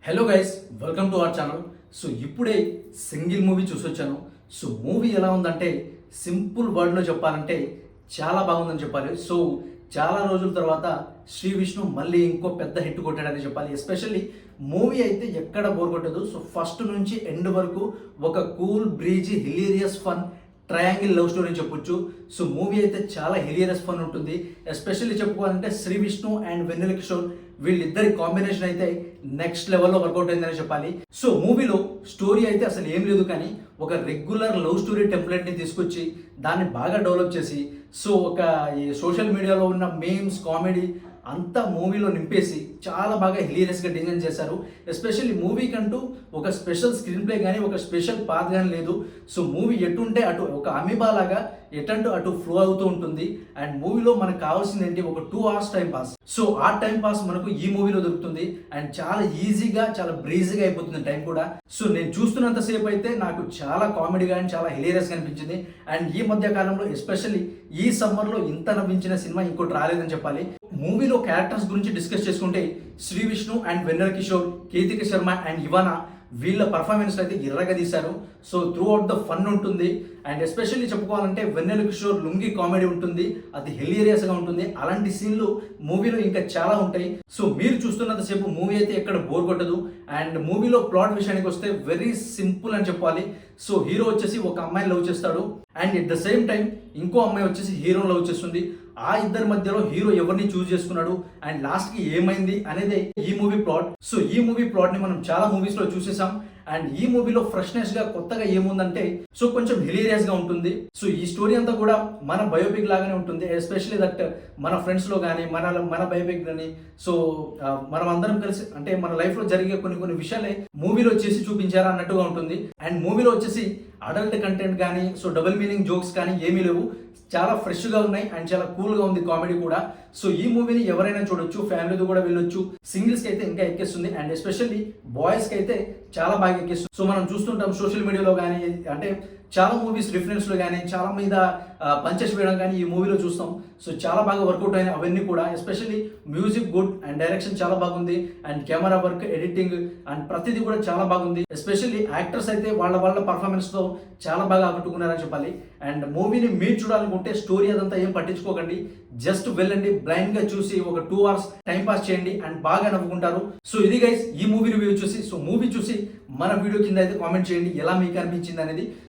Hello guys, welcome to our channel. So ఇప్పుడే single movie చూసొచ్చాను. So movie ఎలా ఉందంటే simple వర్డ్లో చెప్పాలంటే చాలా బాగుందని చెప్పాలి. సో చాలా రోజుల తర్వాత శ్రీ విష్ణు మళ్ళీ ఇంకో పెద్ద హిట్ కొట్టాడని చెప్పాలి. ఎస్పెషల్లీ మూవీ అయితే ఎక్కడ బోర్ కొట్టదు. సో ఫస్ట్ నుంచి ఎండ్ వరకు ఒక cool breezy hilarious fun triangle love story అని చెప్పొచ్చు. సో మూవీ అయితే చాలా హిలీరియస్ ఫన్ ఉంటుంది. ఎస్పెషల్లీ చెప్పుకోవాలంటే శ్రీ విష్ణు అండ్ వెన్నెల కిషోర్ వీళ్ళిద్దరి కాంబినేషన్ అయితే నెక్స్ట్ లెవెల్లో వర్కౌట్ అయిందని చెప్పాలి. సో మూవీలో స్టోరీ అయితే అసలు ఏం లేదు, కానీ ఒక రెగ్యులర్ లవ్ స్టోరీ టెంప్లెట్ని తీసుకొచ్చి దాన్ని బాగా డెవలప్ చేసి సో ఒక ఈ సోషల్ మీడియాలో ఉన్న మీమ్స్ కామెడీ అంతా మూవీలో నింపేసి చాలా బాగా హిలీరియస్గా డిజైన్ చేశారు. ఎస్పెషల్లీ మూవీకంటూ ఒక స్పెషల్ స్క్రీన్ ప్లే కానీ ఒక స్పెషల్ పాత్ కానీ లేదు. సో మూవీ ఎటుంటే అటు ఒక అమీబా లాగా ఎటంటూ అటు ఫ్లో అవుతూ ఉంటుంది. అండ్ మూవీలో మనకు కావాల్సింది ఏంటి, ఒక 2 hours టైం పాస్. సో ఆ టైం పాస్ మనకు ఈ మూవీలో దొరుకుతుంది. అండ్ చాలా ఈజీగా చాలా బ్రీజీగా అయిపోతుంది టైం కూడా. సో నేను చూస్తున్నంత సేపు అయితే నాకు చాలా కామెడీగా అండ్ చాలా హిలీరియస్గా అనిపించింది. అండ్ ఈ మధ్య కాలంలో ఎస్పెషల్లీ ఈ సమ్మర్లో ఇంత నవ్వించిన సినిమా ఇంకోటి రాలేదని చెప్పాలి. మూవీలో క్యారెక్టర్స్ గురించి డిస్కస్ చేసుకుంటే శ్రీ విష్ణు అండ్ వెన్నెల కిషోర్, కీర్తిక శర్మ అండ్ ఇవానా వీళ్ళ పర్ఫార్మెన్స్ అయితే ఎర్రగా తీశారు. So throughout the fun ఉంటుంది. అండ్ ఎస్పెషల్లీ చెప్పుకోవాలంటే వెన్నెల కిషోర్ లుంగి కామెడీ ఉంటుంది, అది హిలీరియస్గా ఉంటుంది. అలాంటి సీన్లు మూవీలో ఇంకా చాలా ఉంటాయి. సో మీరు చూస్తున్నంత సేపు మూవీ అయితే ఎక్కడ బోర్ కొట్టదు. అండ్ మూవీలో ప్లాట్ విషయానికి వస్తే వెరీ సింపుల్ అని చెప్పాలి. సో హీరో వచ్చేసి ఒక అమ్మాయిని లవ్ చేస్తాడు, and at the same time ఇంకో అమ్మాయి వచ్చేసి హీరోని లవ్ చేస్తుంది. ఆ ఇద్దరి మధ్యలో హీరో ఎవరిని చూస్ చేసుకున్నాడు అండ్ లాస్ట్ కి ఏమైంది అనేది ఈ మూవీ ప్లాట్. సో ఈ మూవీ ప్లాట్ ని మనం చాలా మూవీస్ లో చూసేసాం. అండ్ ఈ మూవీలో ఫ్రెష్నెస్ గా కొత్తగా ఏముందంటే సో కొంచెం హిలీరియస్ గా ఉంటుంది. సో ఈ స్టోరీ అంతా కూడా మన బయోపిక్ లాగానే ఉంటుంది. ఎస్పెషల్లీ దట్ మన ఫ్రెండ్స్ లో కానీ మన బయోపిక్ కానీ సో మనం అందరం కలిసి అంటే మన లైఫ్ లో జరిగే కొన్ని విషయాలే మూవీలో చేసి చూపించారా అన్నట్టుగా ఉంటుంది. అండ్ మూవీలో వచ్చేసి అడల్ట్ కంటెంట్ కానీ సో డబుల్ మీనింగ్ జోక్స్ కానీ ఏమీ లేవు. చాలా ఫ్రెష్గా ఉన్నాయి అండ్ చాలా కూల్గా ఉంది కామెడీ కూడా. సో ఈ మూవీని ఎవరైనా చూడొచ్చు, ఫ్యామిలీతో కూడా వెళ్ళొచ్చు. సింగిల్స్కి అయితే ఇంకా ఎక్కేస్తుంది అండ్ ఎస్పెషల్లీ బాయ్స్కి అయితే చాలా బాగా ఎక్కేస్తుంది. సో మనం చూస్తుంటాం సోషల్ మీడియాలో కానీ అంటే చాలా మూవీస్ రిఫరెన్స్లో కానీ చాలా మీద పంచెస్ వేయడం కానీ ఈ మూవీలో చూస్తాం. సో చాలా బాగా వర్కౌట్ అయినాయి అవన్నీ కూడా. Especially music good and direction చాలా బాగుంది. And camera work, editing and ప్రతిదీ కూడా చాలా బాగుంది. ఎస్పెషల్లీ యాక్టర్స్ అయితే వాళ్ళ పర్ఫార్మెన్స్తో చాలా బాగా ఆకట్టుకున్నారని చెప్పాలి. అండ్ మూవీని మీరు చూడాలనుకుంటే స్టోరీ అదంతా ఏం పట్టించుకోకండి, జస్ట్ వెళ్ళండి, బ్లైండ్ గా చూసి ఒక 2 hours టైం పాస్ చేయండి అండ్ బాగా నవ్వుకుంటారు. సో ఇది గైస్ ఈ మూవీ రివ్యూ చూసి. సో మూవీ చూసి మన వీడియో కింద అయితే కామెంట్ చేయండి ఎలా మీకు అనిపించింది అనేది.